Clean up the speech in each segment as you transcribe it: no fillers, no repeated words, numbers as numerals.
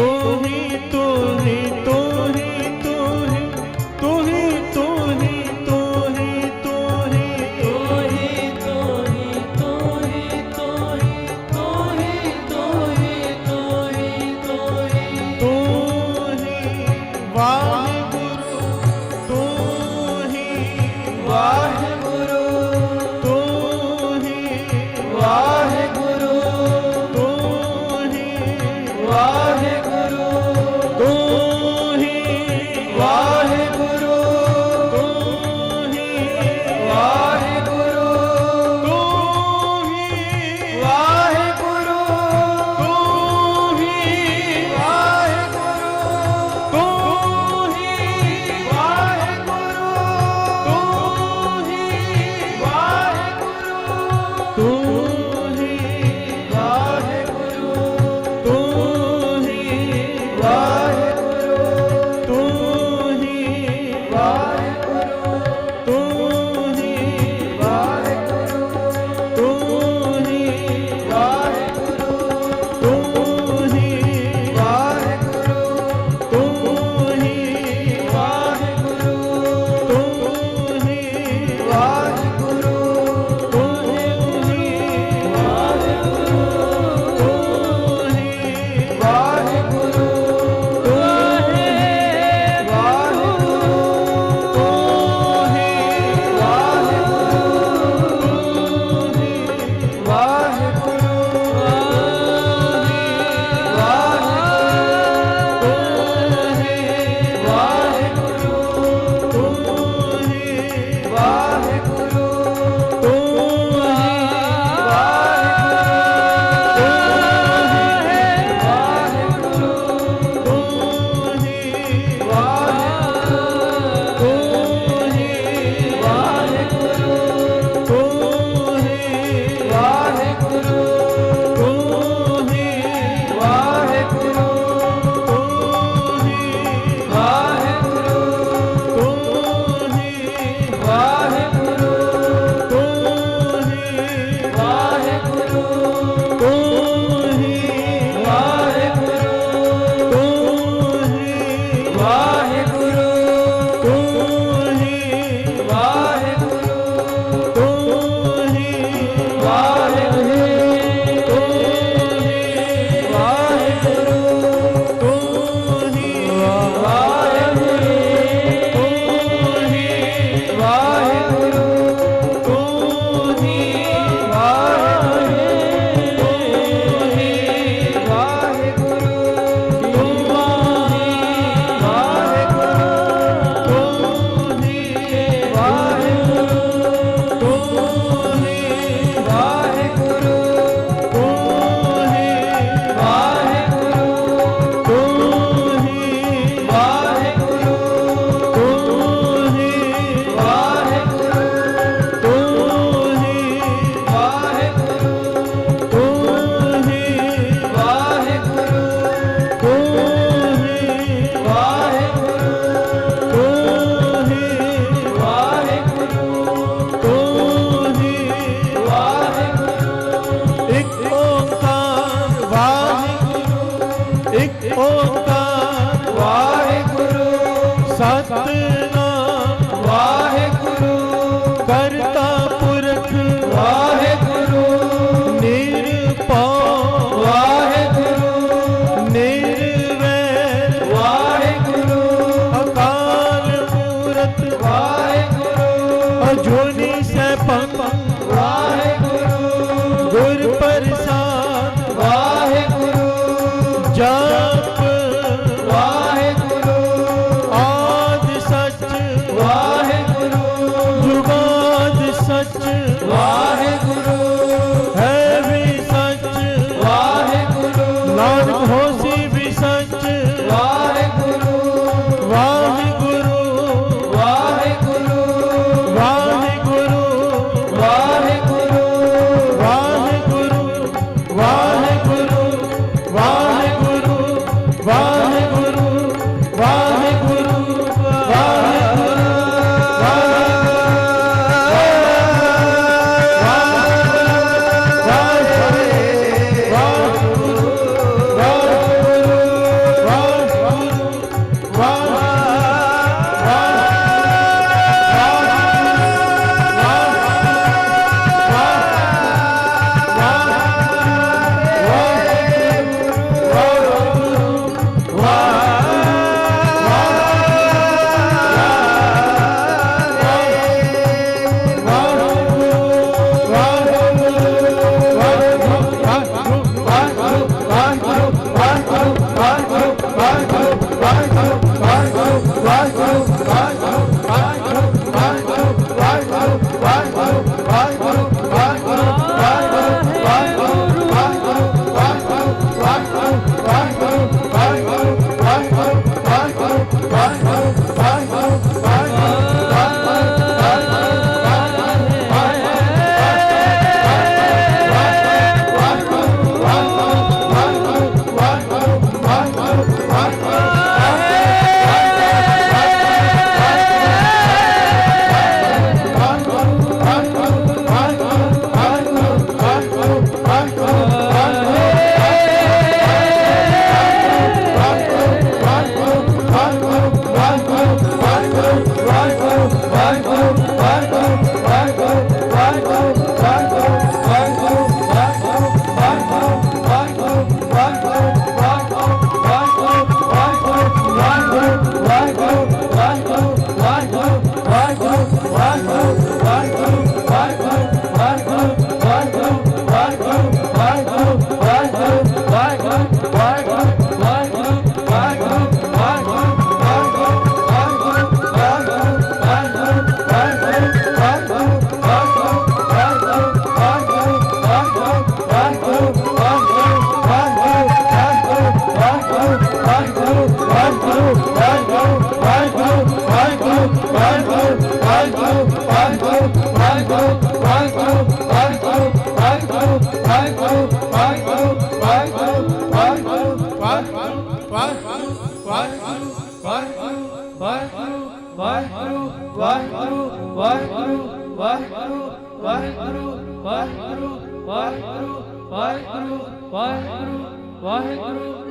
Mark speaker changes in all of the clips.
Speaker 1: तू ਵਾਹਿਗੁਰੂ ਵਾਹਿਗੁਰੂ ਵਾਹਿਗੁਰੂ ਵਾਹਿਗੁਰੂ ਵਾਹਿਗੁਰੂ ਵਾਹਿਗੁਰੂ ਵਾਹਿਗੁਰੂ ਵਾਹਿਗੁਰੂ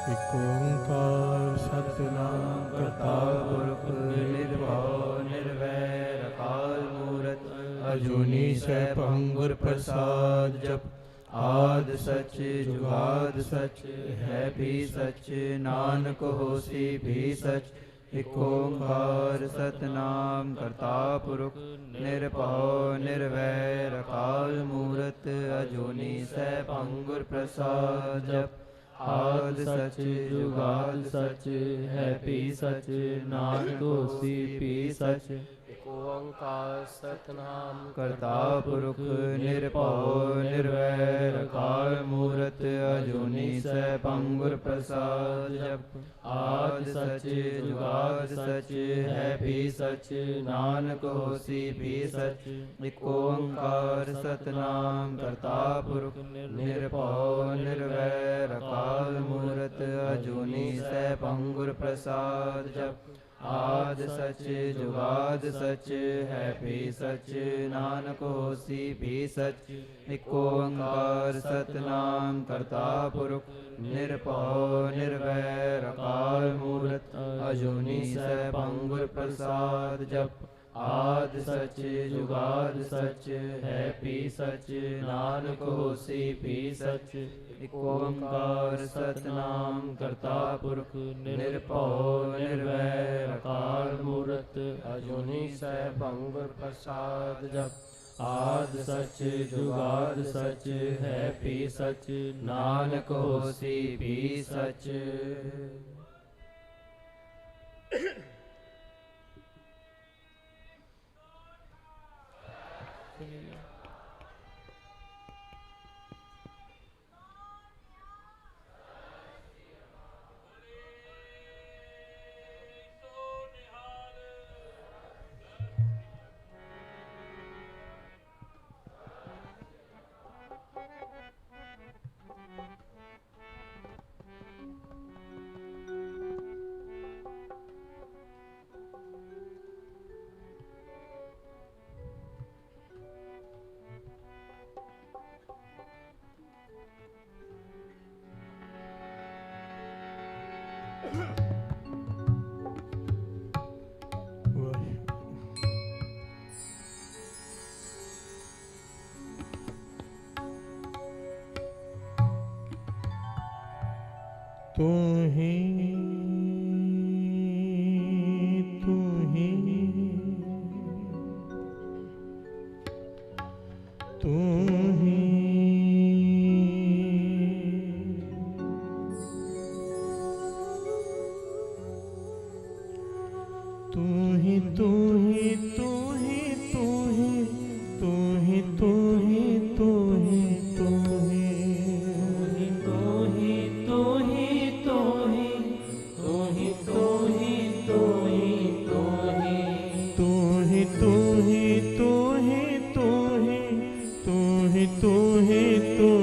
Speaker 1: ਇਕ ਓੰਕਾਰ ਸਤਿਨਾਮ ਕਰਤਾ ਪੁਰਖ ਨਿਰਭਉ ਨਿਰਵੈਰ ਅਕਾਲ ਮੂਰਤ ਅਜੂਨੀ ਸੈਭੰ ਗੁਰ ਪ੍ਰਸਾਦ ਜਪ ਆਦਿ ਸਚ ਜੁਗਾਦ ਸਚ ਹੈ ਵੀ ਸਚ ਨਾਨਕ ਹੋਸੀ ਵੀ ਸਚ ਇਕ ਓੰਕਾਰ ਸਤਿਨਾਮ ਕਰਤਾ ਪੁਰਖ ਨਿਰਭਉ ਨਿਰਵੈਰ ਅਕਾਲ ਮੂਰਤ ਅਜੂਨੀ ਸੈਭੰ ਗੁਰ ਪ੍ਰਸਾਦ ਜਪ ਆਦਿ ਸਚ ਜੁਗਾਦ ਸਚ ਹੈ ਵੀ ਸਚ ਨਾਨਕ ਹੋਸੀ ਵੀ ਸਚ ਇਕ ਓੰਕਾਰ ਸਤਿਨਾਮ ਕਰਤਾ ਪੁਰਖ ਨਿਰਭਉ ਨਿਰਵੈਰ ਅਕਾਲ ਮੂਰਤ ਅਜੂਨੀ ਸੈਭੰ ਗੁਰ ਪ੍ਰਸਾਦ ਜਪ ਆਦਿ ਸਚ ਜੁਗਾਦ ਸਚ ਹੈ ਵੀ ਸਚ ਨਾਨਕ ਹੋਸੀ ਵੀ ਸਚ ਇਕ ਓੰਕਾਰ ਸਤਿਨਾਮ ਕਰਤਾ ਪੁਰਖ ਨਿਰਭਉ ਨਿਰਵੈਰ ਅਕਾਲ ਮੂਰਤ ਅਜੂਨੀ ਸੈਭੰ ਗੁਰ ਪ੍ਰਸਾਦ ਜਪ ਆਦਿ ਸਚ ਜੁਗਾਦ ਸਚ ਹੈ ਵੀ ਸਚ ਨਾਨਕ ਹੋਸੀ ਵੀ ਸਚ ਇਕ ਓੰਕਾਰ ਸਤਿਨਾਮ ਕਰਤਾ ਪੁਰਖ ਨਿਰਭਉ ਨਿਰਵੈਰ ਅਕਾਲ ਮੂਰਤ ਅਜੂਨੀ ਸੈਭੰ ਗੁਰ ਪ੍ਰਸਾਦ ਜਪ
Speaker 2: आदि सच जुगाद सच है भी सच नानक होसी भी सच। एक ओंकार सतनाम करता पुरख निरभउ निर्वैर अकाल मूरत अजूनी सैभं गुर प्रसाद जप। आदि सच जुगाद सच है भी सच नानक होसी भी सच।
Speaker 1: तू ही तू ही तू ही तू ही तू ही तू ही तू ही तू ही तू ही तू ही तू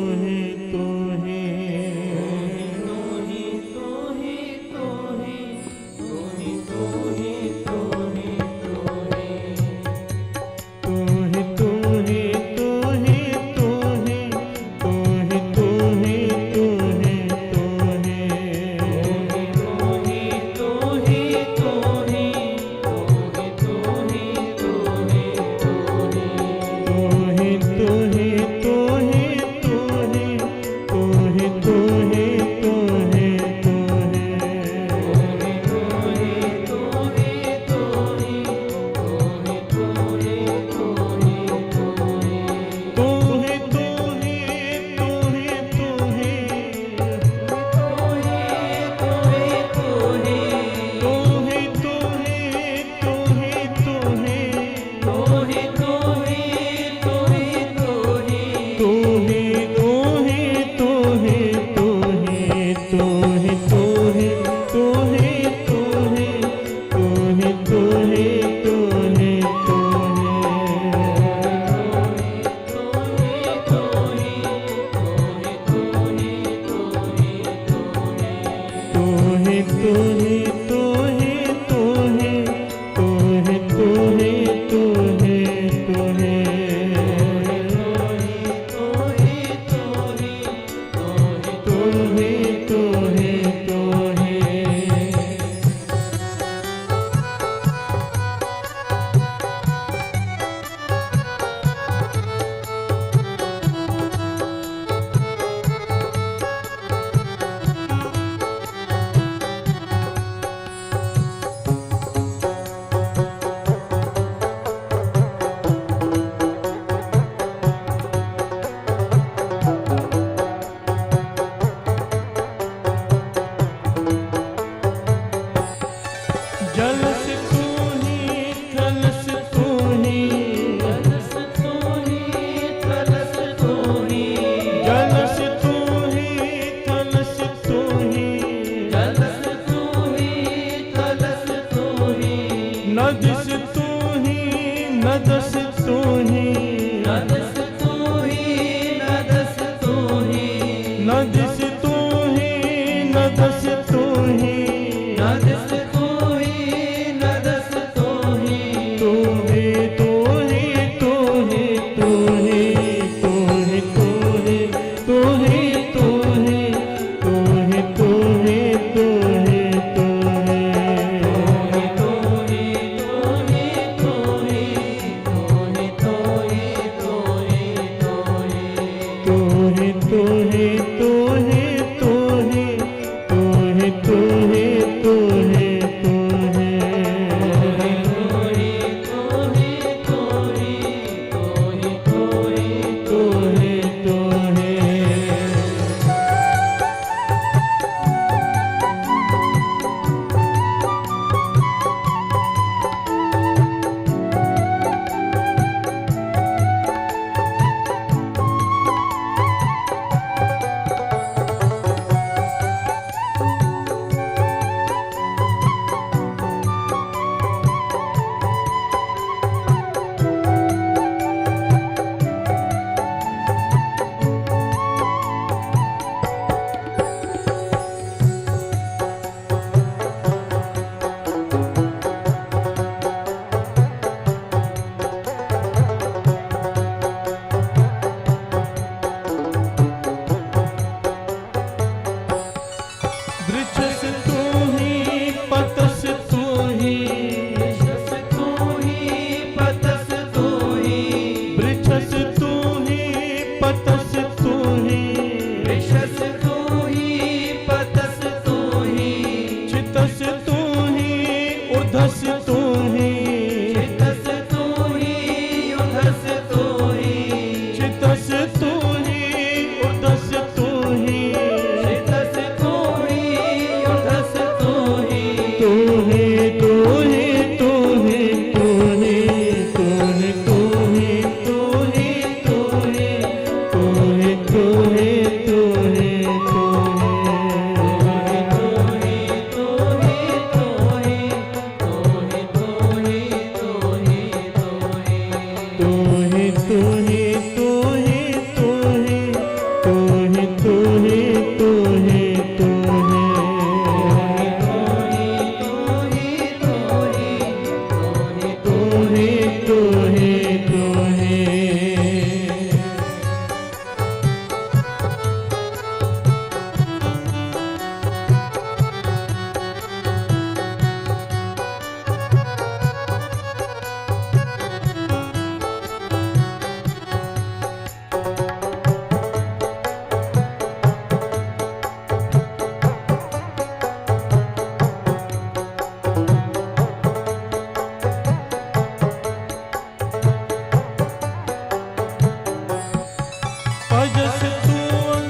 Speaker 1: भजस्तुवं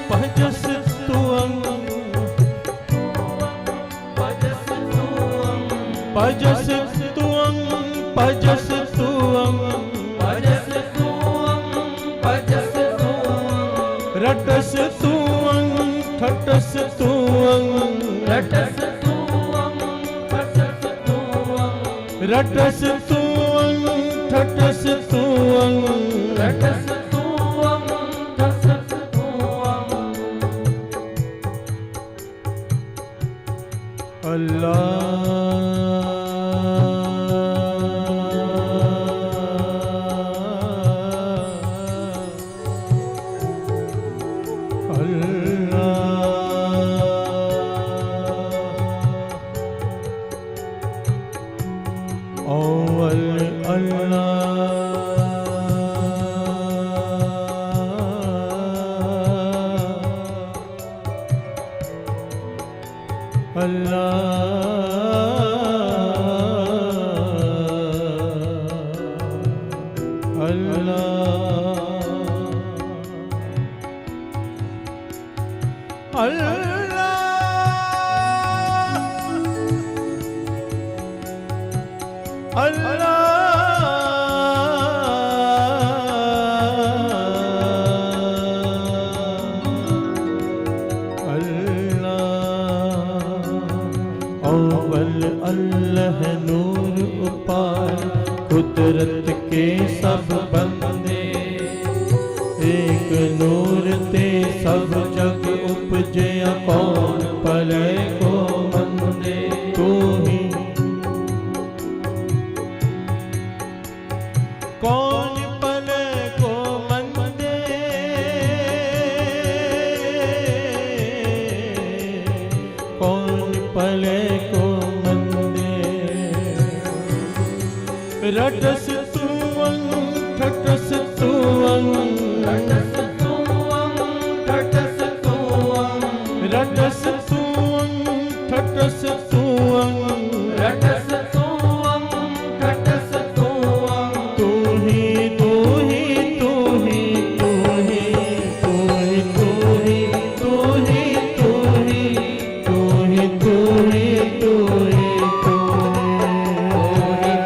Speaker 1: भजस्तुवं
Speaker 2: भजस्तुवं
Speaker 1: भजस्तुवं भजस्तुवं
Speaker 2: भजस्तुवं भजस्तुवं
Speaker 1: रटस्तुवं ठटस्तुवं
Speaker 2: रटस्तुवं ठटस्तुवं
Speaker 1: रटस्तुवं ठटस्तुवं
Speaker 2: रटस्तुवं ठटस्तुवं
Speaker 1: अल्लाह नूर उपाय कुदरत के सब बंदे एक नूर ते सब जग उपजया कौन पले को मंदे तू ही कौन पले को मंदे कौन पले को रटस्तुवं ठटस्तुवं
Speaker 2: रटस्तुवं ठटस्तुवं
Speaker 1: रटस्तुवं ठटस्तुवं
Speaker 2: रटस्तुवं ठटस्तुवं
Speaker 1: तू ही तू ही तू ही तू ही तू ही तू ही तू ही तू ही तू ही तू ही तू ही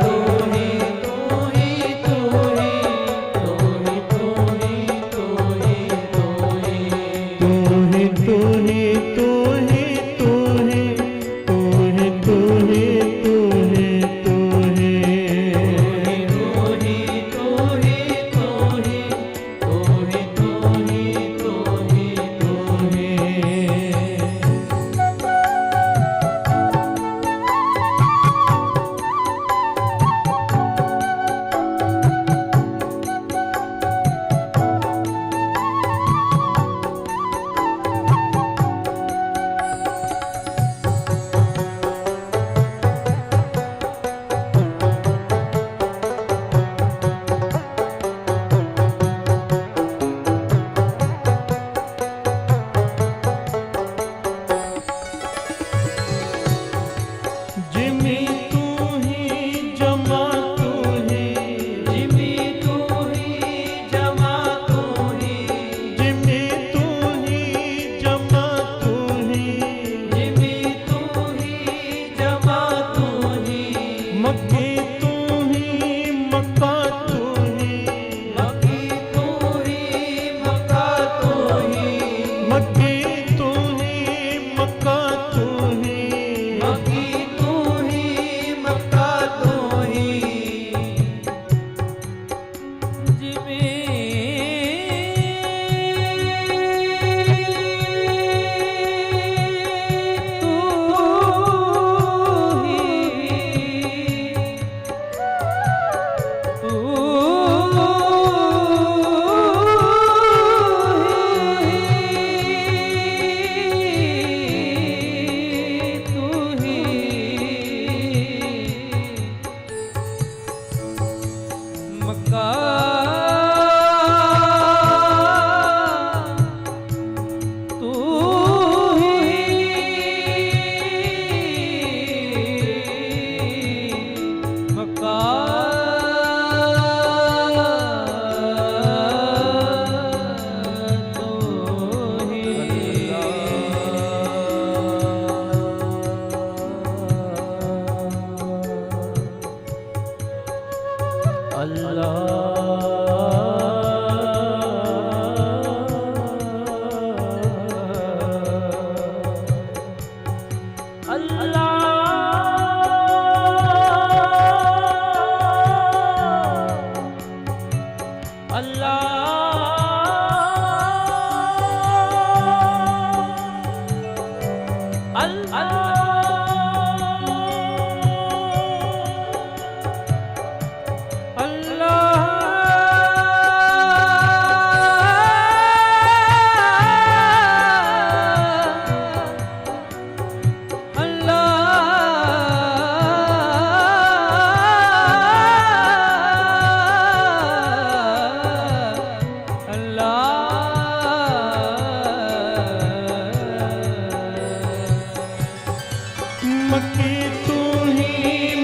Speaker 1: मक्की तू ही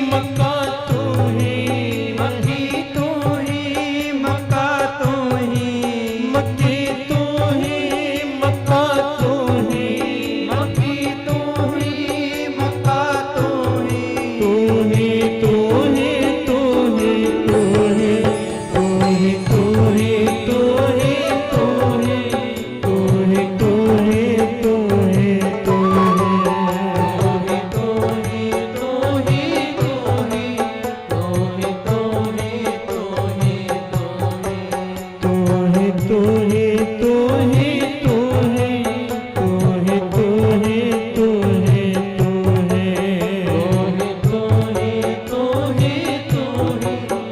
Speaker 1: मक्का तू ही,
Speaker 2: मक्की तू ही मक्का तू ही,
Speaker 1: मक्की तू ही मक्का तू ही,
Speaker 2: मक्की तू ही मक्का तू ही,
Speaker 1: तू ही तू ही तू ही तू ही तू ही तू ही तू ही तू ही तू ही तू ही तू ही तू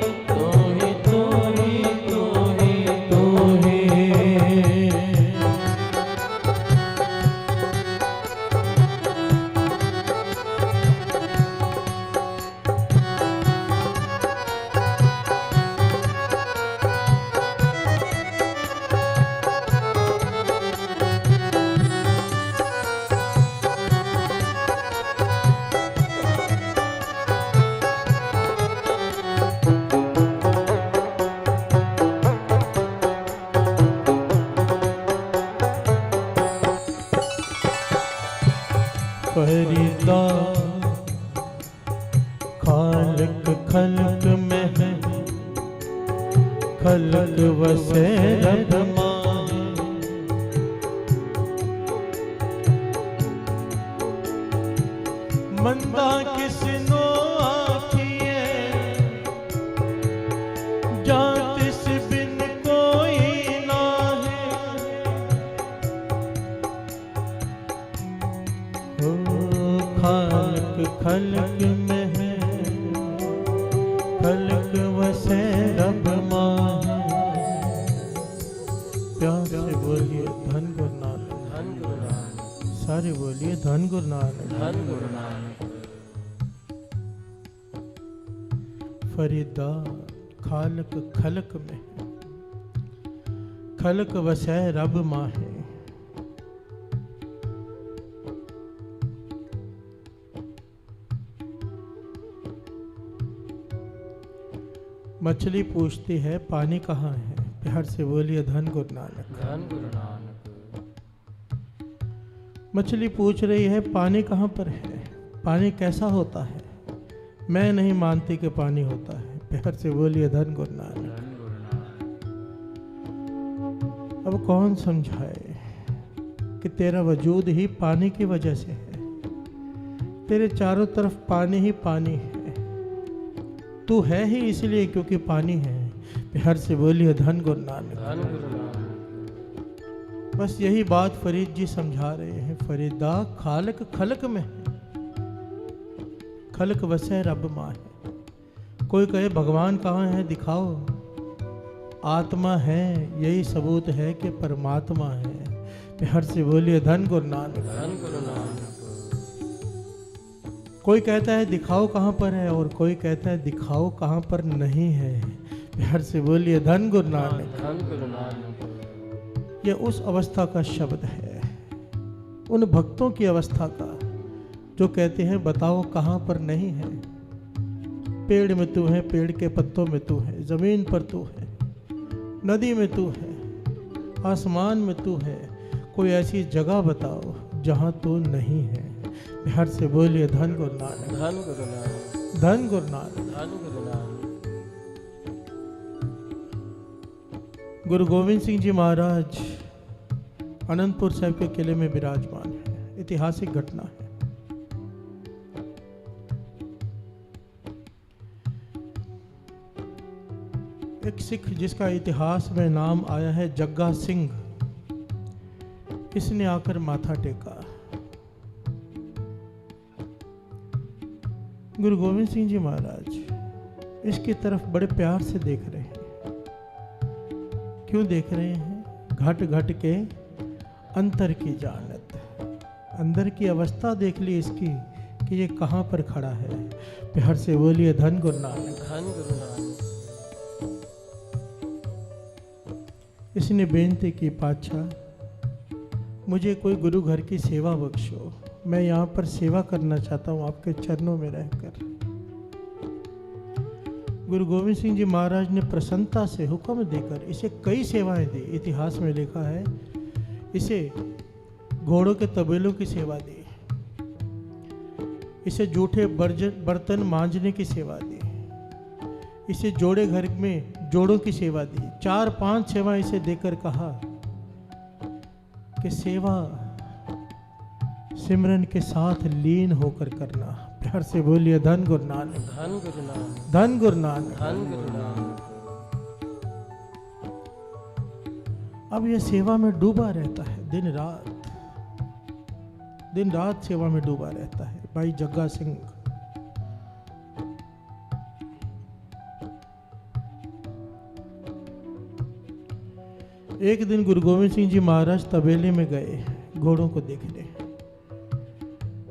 Speaker 1: फरीदा खालक खल्क में है, खल्क वसे रब माहे। मंदा किसनो आखिए, जात इस बिन कोई ना है। खालक खल्क में है, खल्क वसे रब माहे। प्यार से बोलिए धन गुरु नानक,
Speaker 2: धन गुरु नानक,
Speaker 1: सारे बोलिए धन गुरु नानक,
Speaker 2: धन गुरु नानक।
Speaker 1: फरीदा खालक खल्क में है, खल्क वसे रब माहे। मछली पूछती है पानी कहाँ है, प्यार से बोलिए धन गुरु नानक,
Speaker 2: धन गुरु नानक।
Speaker 1: मछली पूछ रही है पानी कहाँ पर है, पानी कैसा होता है। मैं नहीं मानती कि पानी होता है, प्यार से बोलिए धन गुरु नानक।
Speaker 2: धन गुरु नानक।
Speaker 1: अब कौन समझाए कि तेरा वजूद ही पानी की वजह से है, तेरे चारों तरफ पानी ही पानी है। तू है ही इसलिए क्योंकि पानी है, प्यार से बोलिए धन गुरु नानक,
Speaker 2: धन गुरु नानक।
Speaker 1: बस यही बात फरीद जी समझा रहे हैं। फरीदा खालक खलक में है, खलक वसे रब माहे। कोई कहे भगवान कहाँ है दिखाओ, आत्मा है यही सबूत है कि परमात्मा है। प्यार से बोलिए धन गुरु नानक,
Speaker 2: धन गुरु नानक।
Speaker 1: कोई कहता है दिखाओ कहाँ पर है, और कोई कहता है दिखाओ कहाँ पर नहीं है। प्यार से बोलिए धन गुरु नानक,
Speaker 2: धन गुरु नानक।
Speaker 1: ये उस अवस्था का शब्द है, उन भक्तों की अवस्था का जो कहते हैं बताओ कहाँ पर नहीं है। पेड़ में तू है, पेड़ के पत्तों में तू है, जमीन पर तू है, नदी में तू है, आसमान में तू है। कोई ऐसी जगह बताओ जहाँ तू नहीं है। प्यार से बोलिए धन गुरु नानक,
Speaker 2: धन गुरु नानक।
Speaker 1: धन गुरु नानक।
Speaker 2: धन गुरु नानक।
Speaker 1: गुरु गोविंद सिंह जी महाराज अनंतपुर साहिब के किले में विराजमान है। ऐतिहासिक घटना है। एक सिख जिसका इतिहास में नाम आया है जग्गा सिंह, इसने आकर माथा टेका। गुरु गोविंद सिंह जी महाराज इसकी तरफ बड़े प्यार से देख रहे हैं। क्यों देख रहे हैं? घट घट के अंतर की जानत, अंदर की अवस्था देख ली इसकी कि ये कहाँ पर खड़ा है। प्यार से बोलिए धन गुरु नानक,
Speaker 2: धन गुरु नानक।
Speaker 1: इसने बेनती की, पातशाह मुझे कोई गुरु घर की सेवा बख्शो, मैं यहाँ पर सेवा करना चाहता हूँ आपके चरणों में रहकर। गुरु गोविंद सिंह जी महाराज ने प्रसन्नता से हुक्म देकर इसे कई सेवाएं दी। इतिहास में लिखा है इसे घोड़ों के तबेलों की सेवा दी, इसे जूठे बर्तन मांजने की सेवा दी, इसे जोड़े घर में जोड़ों की सेवा दी। 4-5 सेवा इसे देकर कहा कि सेवा सिमरन के साथ लीन होकर करना। प्यार से बोलिए धन गुरु नानक,
Speaker 2: धन गुरु नानक,
Speaker 1: धन गुरु नानक,
Speaker 2: धन गुरु नानक।
Speaker 1: अब यह सेवा में डूबा रहता है, दिन रात सेवा में डूबा रहता है भाई जग्गा सिंह। एक दिन गुरु गोविंद सिंह जी महाराज तबेले में गए घोड़ों को देखने।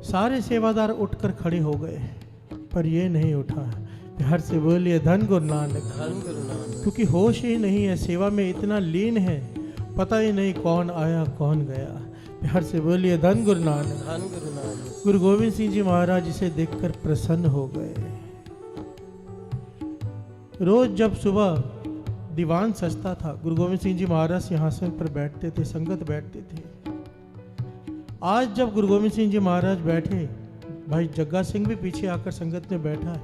Speaker 1: सारे सेवादार उठकर खड़े हो गए पर ये नहीं उठा। प्यार से बोलिए धन गुरु नानक,
Speaker 2: धन गुरु नानक।
Speaker 1: क्योंकि होश ही नहीं है, सेवा में इतना लीन है, पता ही नहीं कौन आया कौन गया। प्यार से बोलिए धन गुरु नानक,
Speaker 2: धन गुरु नानक।
Speaker 1: गुरु गोविंद सिंह जी महाराज इसे देखकर प्रसन्न हो गए। रोज जब सुबह दीवान सजता था, गुरु गोविंद सिंह जी महाराज सिंहासन पर बैठते थे, संगत बैठते थे। आज जब गुरु गोविंद सिंह जी महाराज बैठे, भाई जग्गा सिंह भी पीछे आकर संगत में बैठा है।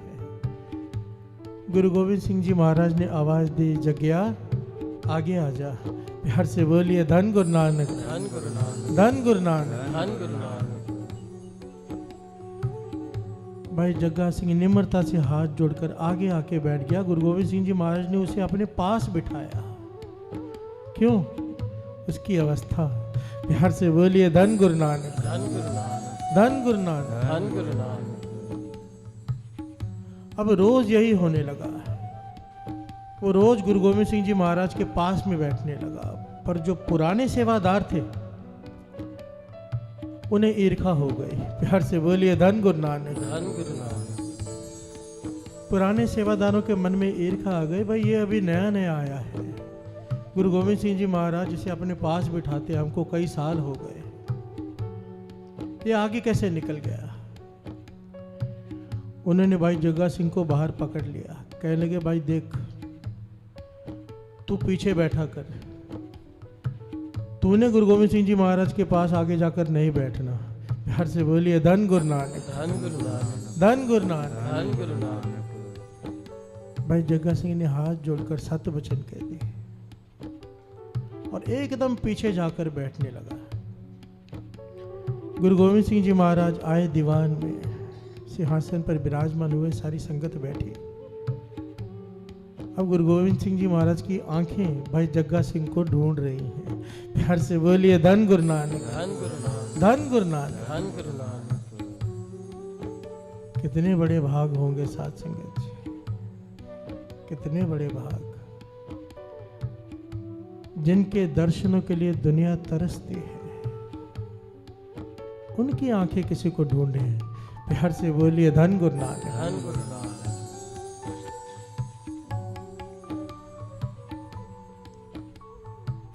Speaker 1: गुरु गोविंद सिंह जी महाराज ने आवाज दी, जग्या आगे आ जा। प्यार से बोलिए धन गुरु नानक,
Speaker 2: धन गुरु नानक,
Speaker 1: धन गुरु नानक।
Speaker 2: धन गुरु नानक।
Speaker 1: भाई जग्गा सिंह निम्रता से हाथ जोड़कर आगे आके बैठ गया। गुरु गोविंद सिंह जी महाराज ने उसे अपने पास बिठाया। क्यों? उसकी अवस्था। प्यार से बोलिए धन गुरु नानक,
Speaker 2: धन गुरु नानक,
Speaker 1: धन गुरु नानक,
Speaker 2: धन गुरु नानक।
Speaker 1: अब रोज यही होने लगा। वो रोज गुरु गोविंद सिंह जी महाराज के पास में बैठने लगा। पर जो पुराने सेवादार थे उन्हें ईर्खा हो गई। प्यार से बोलिए धन गुरु नानक,
Speaker 2: धन गुरु नानक।
Speaker 1: पुराने सेवादारों के मन में ईर्खा आ गई, भाई ये अभी नया नया आया है। गुरु गोविंद सिंह जी महाराज जिसे अपने पास बिठाते हमको कई साल हो गए, ये आगे कैसे निकल गया? उन्होंने भाई जग्गा सिंह को बाहर पकड़ लिया। कहने लगे, भाई देख तू पीछे बैठा कर, तूने गुरु गोविंद सिंह जी महाराज के पास आगे जाकर नहीं बैठना। प्यार से बोलिए धन गुरु नानक,
Speaker 2: धन गुरु नानक,
Speaker 1: धन गुरु नानक,
Speaker 2: धन गुरु नानक।
Speaker 1: भाई जग्गा सिंह ने हाथ जोड़कर सत्य वचन कह दिए और एकदम पीछे जाकर बैठने लगा। गुरु गोविंद सिंह जी महाराज आए दीवान में, सिंहासन पर विराजमान हुए, सारी संगत बैठी। अब गुरु गोविंद सिंह जी महाराज की आंखें भाई जग्गा सिंह को ढूंढ रही हैं। प्यार से बोलिए धन गुरु नानक,
Speaker 2: धन गुरु नानक,
Speaker 1: धन गुरु नानक।
Speaker 2: धन गुरु नानक।
Speaker 1: कितने बड़े भाग होंगे साथ संगत जी, कितने बड़े भाग, जिनके दर्शनों के लिए दुनिया तरसती है, उनकी आंखें किसी को ढूंढे। प्यार से बोलिए धन गुरु नानक,
Speaker 2: धन गुरु नानक।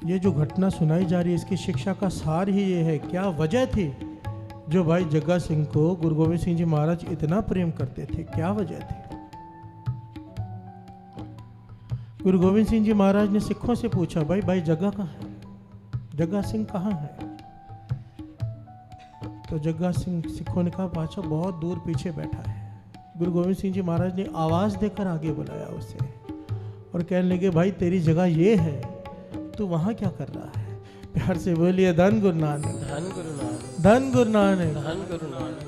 Speaker 1: ये जो घटना सुनाई जा रही है, इसकी शिक्षा का सार ही ये है। क्या वजह थी जो भाई जग्गा सिंह को गुरु गोविंद सिंह जी महाराज इतना प्रेम करते थे? क्या वजह थी? गुरु गोविंद सिंह जी महाराज ने सिखों से पूछा, भाई जग्गा कहाँ है, जग्गा सिंह कहाँ है? तो जग्गा सिंह, सिखों ने कहा, बादशाह बहुत दूर पीछे बैठा है। गुरु गोविंद सिंह जी महाराज ने आवाज देकर आगे बुलाया उसे और कहने लगे, भाई तेरी जगह ये है, तू वहां क्या कर रहा है? प्यार से बोलिए धन गुरु नानक,
Speaker 2: धन गुरु नानक,
Speaker 1: धन गुरु नानक,
Speaker 2: धन गुरु नानक,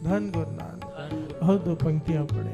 Speaker 1: धन गुरु नानक।
Speaker 2: धन गुरु।
Speaker 1: और 2 पंक्तियां पढ़े।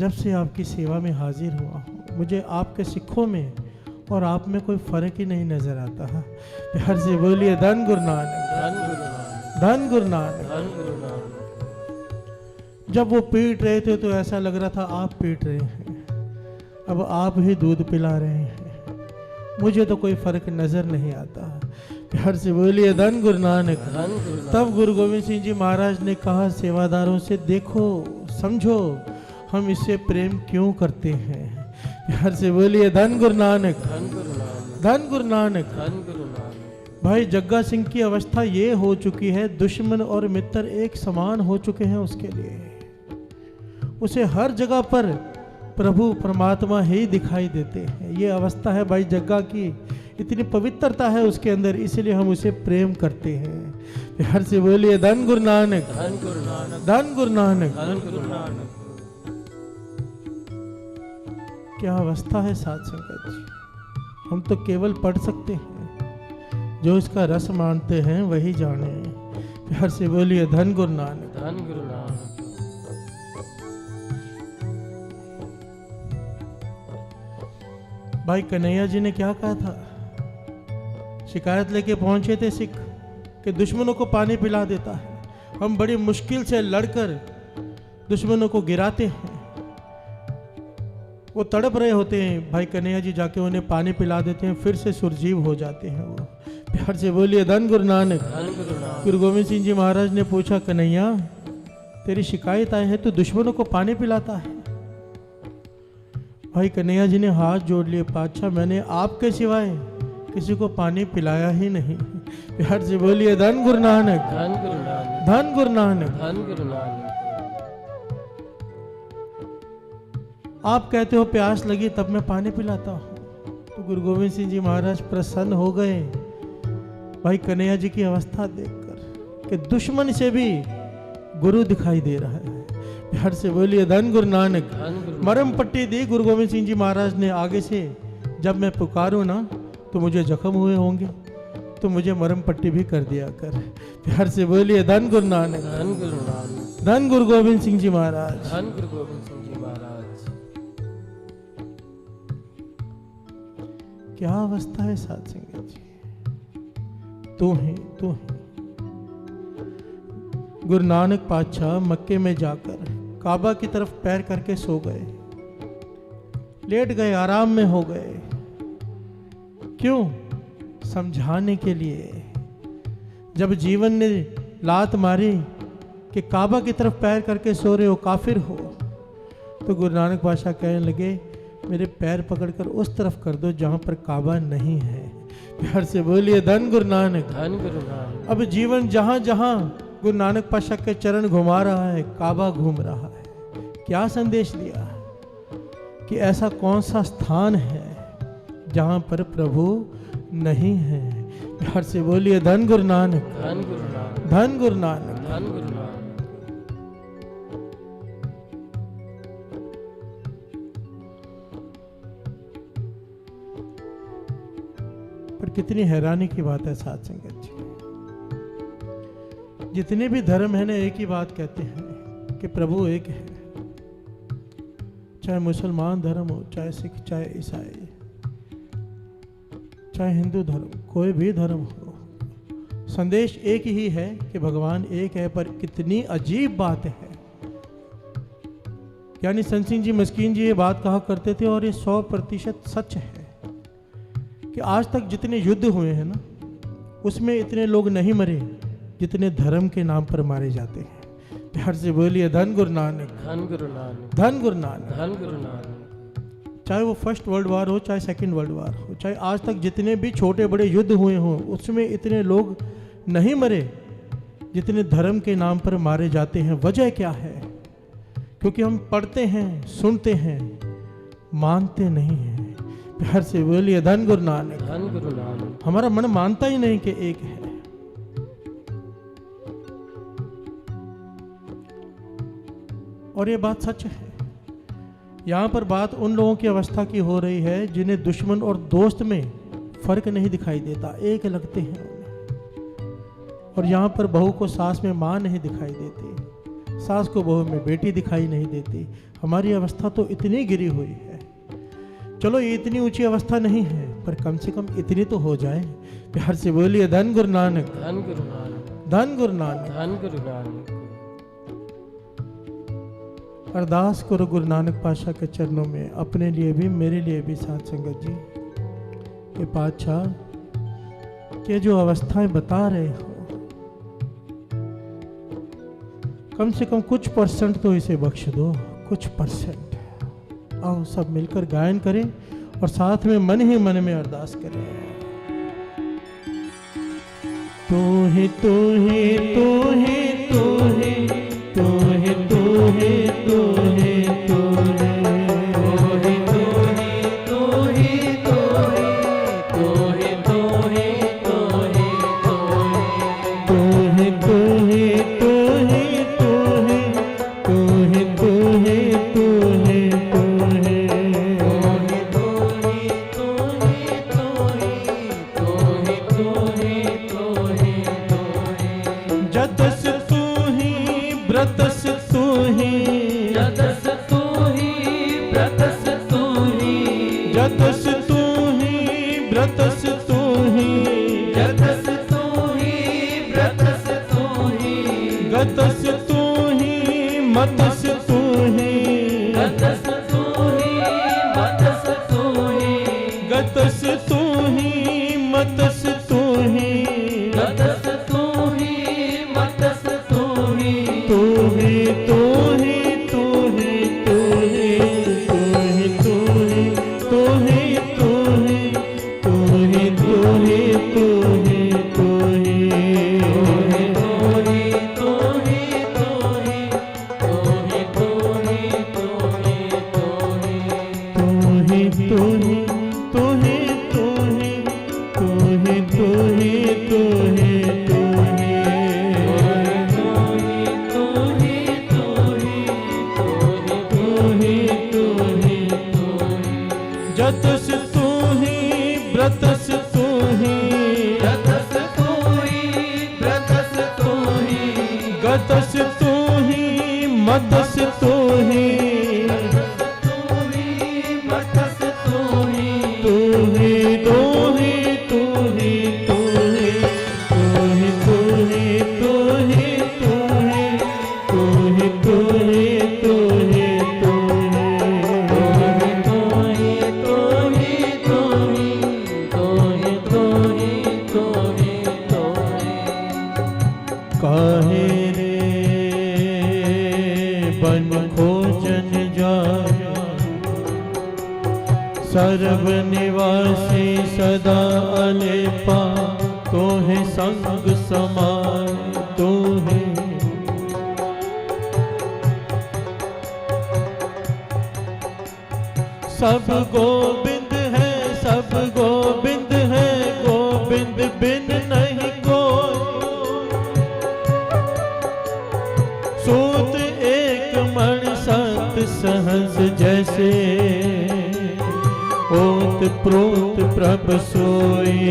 Speaker 1: जब से आपकी सेवा में हाजिर हुआ हूँ मुझे आपके सिखों में और आप में कोई फर्क ही नहीं नजर आता है। प्यार से बोलिए धन गुरु नानक,
Speaker 2: धन गुरु नानक,
Speaker 1: धन गुरु नानक।
Speaker 2: धन गुरु नानक।
Speaker 1: जब वो पीट रहे थे तो ऐसा लग रहा था आप पीट रहे हैं, अब आप ही दूध पिला रहे हैं, मुझे तो कोई फर्क नजर नहीं आता। प्यार से बोलिए धन गुरु नानक।
Speaker 2: धन गुरु नानक।
Speaker 1: तब गुरु गोविंद सिंह जी महाराज ने कहा सेवादारों से, देखो समझो हम इससे प्रेम क्यों करते हैं। प्यार से बोलिए धन गुरु नानक,
Speaker 2: धन गुरु नानक,
Speaker 1: धन गुरु नानक।
Speaker 2: धन गुरु नानक।
Speaker 1: भाई जग्गा सिंह की अवस्था ये हो चुकी है, दुश्मन और मित्र एक समान हो चुके हैं उसके लिए। उसे हर जगह पर प्रभु परमात्मा ही दिखाई देते हैं। ये अवस्था है भाई जग्गा की, इतनी पवित्रता है उसके अंदर, इसलिए हम उसे प्रेम करते हैं। प्यार से बोलिए धन गुरु नानक,
Speaker 2: धन गुरु नानक,
Speaker 1: धन गुरु नानक।
Speaker 2: धन गुरु नानक।
Speaker 1: क्या अवस्था है साध संगत जी, हम तो केवल पढ़ सकते हैं, जो इसका रस मानते हैं वही जाने। प्यार से बोलिए धन गुरु नानक,
Speaker 2: धन गुरु नानक।
Speaker 1: भाई कन्हैया जी ने क्या कहा था, शिकायत लेके पहुंचे थे सिख कि दुश्मनों को पानी पिला देता है, हम बड़ी मुश्किल से लड़कर दुश्मनों को गिराते हैं, वो तड़प रहे होते हैं, भाई कन्हैया जी जाके उन्हें पानी पिला देते हैं, फिर से सुरजीव हो जाते हैं वो। प्यार से बोलिए धन गुरु नानक,
Speaker 2: धन गुरु नानक।
Speaker 1: गुरु गोविंद सिंह जी महाराज ने पूछा, कन्हैया तेरी शिकायत आई है तो दुश्मनों को पानी पिलाता है। भाई कन्हैया जी ने हाथ जोड़ लिए, पातशाह मैंने आपके सिवाय किसी को पानी पिलाया ही नहीं। प्यार से बोलिए धन गुरु नानक,
Speaker 2: धन गुरु नानक,
Speaker 1: धन गुरु नानक।
Speaker 2: धन गुरु नानक।
Speaker 1: आप कहते हो प्यास लगी तब मैं पानी पिलाता हूँ। तो गुरु गोविंद सिंह जी महाराज प्रसन्न हो गए भाई कन्हैया जी की अवस्था देखकर कि दुश्मन से भी गुरु दिखाई दे रहा है। प्यार से बोलिए धन गुरु नानक।
Speaker 2: धन गुरु
Speaker 1: मरम पट्टी दी गुरु गोविंद सिंह जी महाराज ने आगे से, जब मैं पुकारूं ना तो मुझे जख्म हुए होंगे तो मुझे मरम पट्टी भी कर दिया कर। प्यार से बोलिए धन गुरु नानक,
Speaker 2: धन गुरु नानक।
Speaker 1: धन गुरु गोविंद सिंह जी महाराज।
Speaker 2: धन गुरु गोविंद सिंह जी महाराज।
Speaker 1: क्या अवस्था है साध संगत जी, तू ही तू ही। गुरु नानक पातशाह मक्के में जाकर काबा की तरफ पैर करके सो गए, लेट गए, आराम में हो गए। क्यों? समझाने के लिए। जब जीवन ने लात मारी कि काबा की तरफ पैर करके सो रहे हो, काफिर हो, तो गुरु नानक पातशाह कहने लगे मेरे पैर पकड़कर उस तरफ कर दो जहां पर काबा नहीं है। प्यार से बोलिए धन गुरु नानक,
Speaker 2: धन गुरु नानक।
Speaker 1: अब जीवन जहां जहां गुरु नानक पातशाह के चरण घुमा रहा है, काबा घूम रहा है। क्या संदेश दिया कि ऐसा कौन सा स्थान है जहां पर प्रभु नहीं है। प्यार से बोलिए धन गुरु नानक,
Speaker 2: धन गुरु नानक,
Speaker 1: धन गुरु नानक।
Speaker 2: धन गुरु नानक।
Speaker 1: पर कितनी हैरानी की बात है साध संगत जी, जितने भी धर्म है ना एक ही बात कहते हैं कि प्रभु एक है। चाहे मुसलमान धर्म हो, चाहे सिख, चाहे ईसाई, चाहे हिंदू धर्म, कोई भी धर्म हो, संदेश एक ही है कि भगवान एक है। पर कितनी अजीब बात है, यानी संत सिंह जी मस्कीन जी ये बात कहा करते थे और ये 100% सच है कि आज तक जितने युद्ध हुए हैं ना, उसमें इतने लोग नहीं मरे जितने धर्म के नाम पर मारे जाते हैं। प्यार से बोलिए धन गुरु नानक,
Speaker 2: धन गुरु नानक,
Speaker 1: धन गुरु नानक।
Speaker 2: धन गुरु नानक।
Speaker 1: चाहे वो फर्स्ट वर्ल्ड वार हो, चाहे सेकंड वर्ल्ड वार हो, चाहे आज तक जितने भी छोटे बड़े युद्ध हुए हों, उसमें इतने लोग नहीं मरे जितने धर्म के नाम पर मारे जाते हैं। वजह क्या है? क्योंकि हम पढ़ते हैं, सुनते हैं, मानते नहीं हैं। प्यार से बोलिए धन गुरु नानक,
Speaker 2: धन गुरु नानक।
Speaker 1: हमारा मन मानता ही नहीं कि एक है। और ये बात सच है। यहाँ पर बात उन लोगों की अवस्था की हो रही है जिन्हें दुश्मन और दोस्त में फर्क नहीं दिखाई देता, एक लगते हैं उन्हें। और यहाँ पर बहू को सास में माँ नहीं दिखाई देती, सास को बहू में बेटी दिखाई नहीं देती। हमारी अवस्था तो इतनी गिरी हुई है। चलो ये इतनी ऊंची अवस्था नहीं है, पर कम से कम इतनी तो हो जाए। प्यार से बोलिए धन गुरु नानक,
Speaker 2: धन गुरु नानक,
Speaker 1: धन गुरु नानक,
Speaker 2: धन गुरु नानक।
Speaker 1: अरदास करो गुरु नानक पातशाह के चरणों में, अपने लिए भी मेरे लिए भी। साथ संगत जी, ये पातशाह के जो अवस्थाएं बता रहे हो, कम से कम कुछ परसेंट तो इसे बख्श दो, कुछ परसेंट। आओ सब मिलकर गायन करें और साथ में मन ही मन में अरदास करें। तू ही तू ही तू ही तू ही तू ही तू ही तू ही तू ही सर्व निवासी सदा अलेपा, तो है संग समाय तो है। सब गोविंद है, सब गोविंद है, गोविंद बिन नहीं कोई। सूत एक मण सत सहस जैसे, ओत प्रोत प्रभ सोई।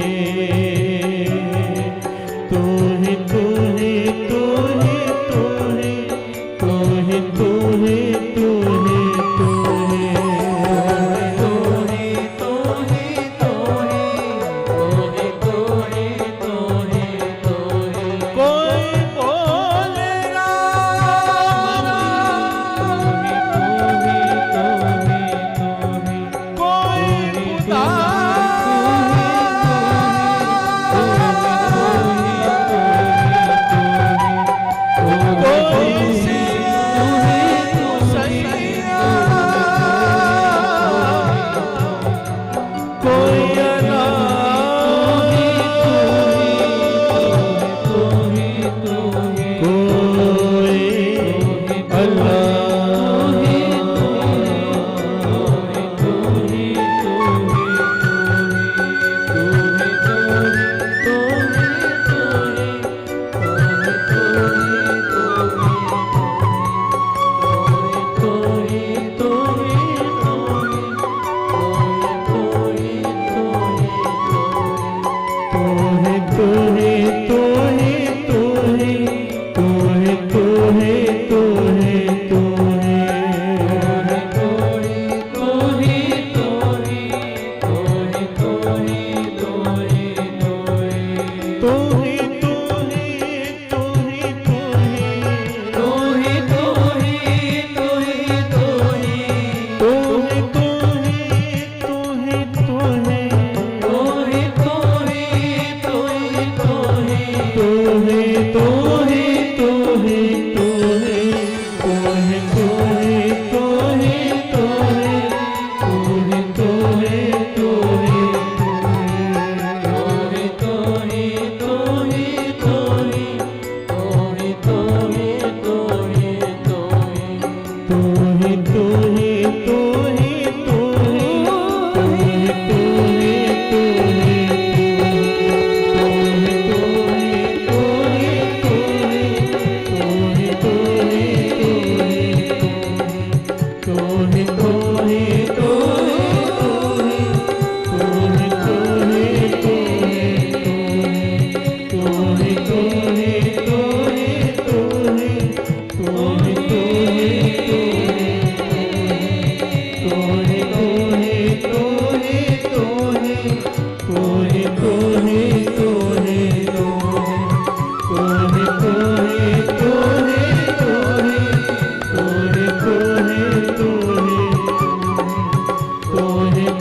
Speaker 1: तू ही तू ही तू ही तू ही तू ही तू ही तू ही तू ही कोई बोले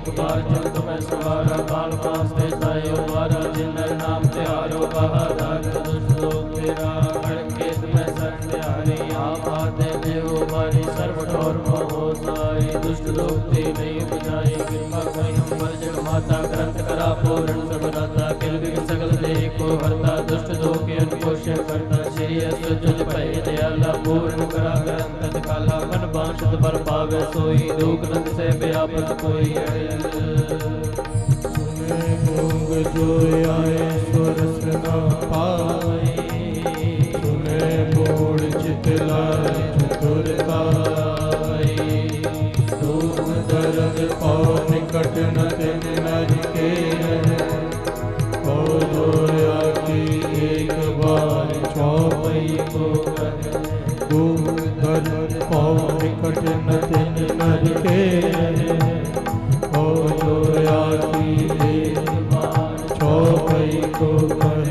Speaker 2: एक बार जब तुम्हें सवारा बाल पास ते जायो द्वारा जिन्नर नाम त्यारो बहादार दुष्ट लोग तेरा खड़के तुम्हें शरण हारी आप आते देव बारी सर्व ठोर मोह साई दुष्ट लोग ते नहीं बुझाई कृपा करी हम बल जग माता ग्रंथ करा पूर्ण सर्वदाता किल बिग सकल देह को हरता दुष्ट लोग के अनुपोषण करता श्री असुजुल भय दयाला पूर्ण करा ग्रंथ तत्काला मन बांछत बर पावे सोई दुख नंद से व्यापत कोई
Speaker 1: सुने भोग जो आए सुरस न पाए सुने मोड़ चितलाए चतुरताई दुख दर्द पाओ निकट न तिन नर के हो जोया की एक बार चौपई को कहे दुख दर्द पाओ निकट न तिन नर के हो जोया की एक बार चौपई को कहे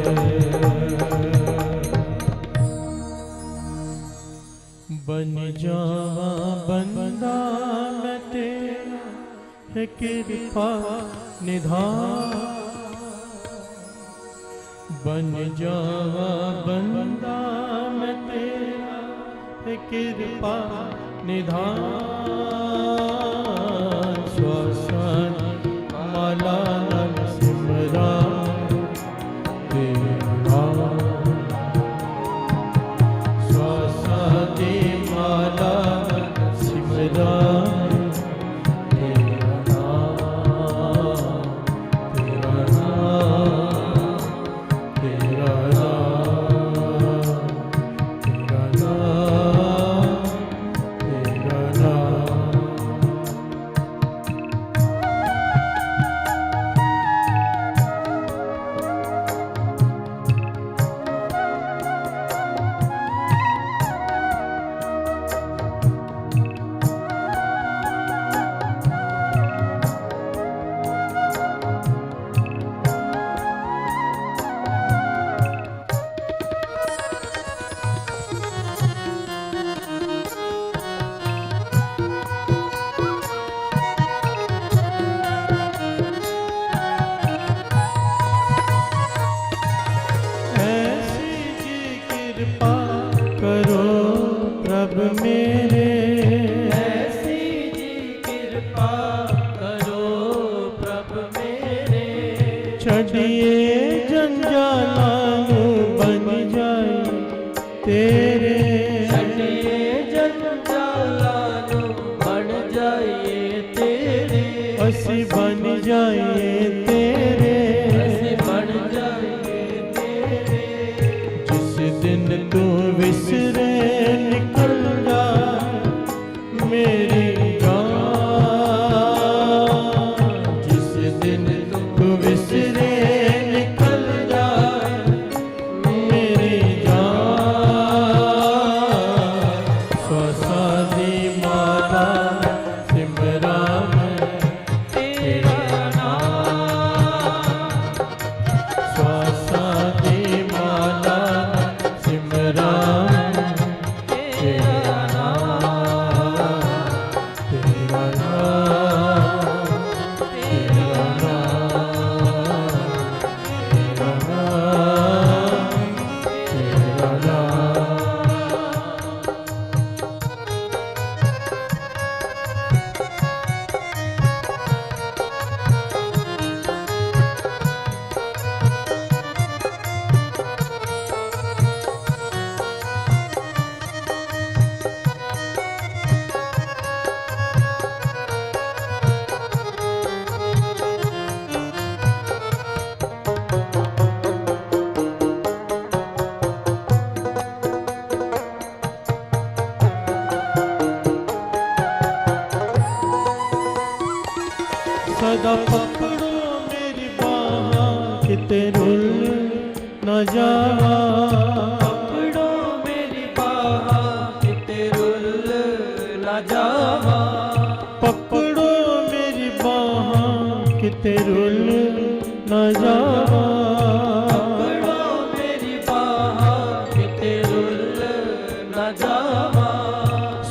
Speaker 1: बन जावा बंदा मैं तेरा है कृपा निधान बन जावा बंदा मैं तेरा है कृपा निधान श्वासन माला सिमरा तेरा श्वासादि माला सिमरा सदा पकड़ो मेरी बाह किते रुल न जावा
Speaker 2: पकड़ो मेरी बाह किते रुल न जावा
Speaker 1: पकड़ो मेरी बाह किते रुल न जावा
Speaker 2: पकड़ो मेरी बाह किते रुल न जावा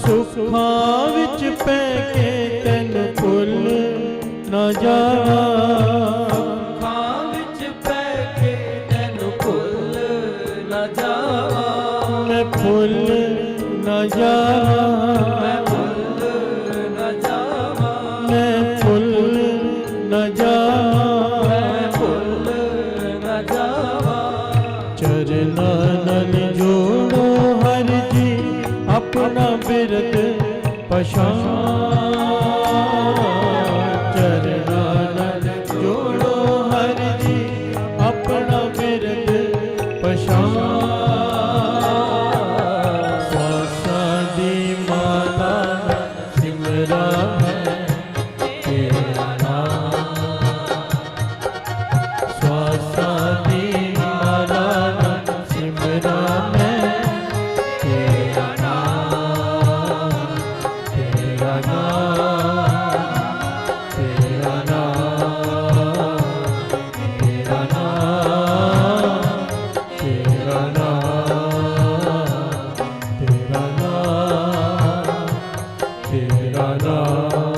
Speaker 1: सुखा विच पै के तैन भुल न पशान चरणानंद जोड़ो हर जी अपना बिरद पशान स्वासा दी माता सिमरा है तेरा नाम स्वासा दी माता सिमरा है तेरा नाम तेरा नाम तेरा नाम तेरा नाम तेरा नाम तेरा नाम तेरा नाम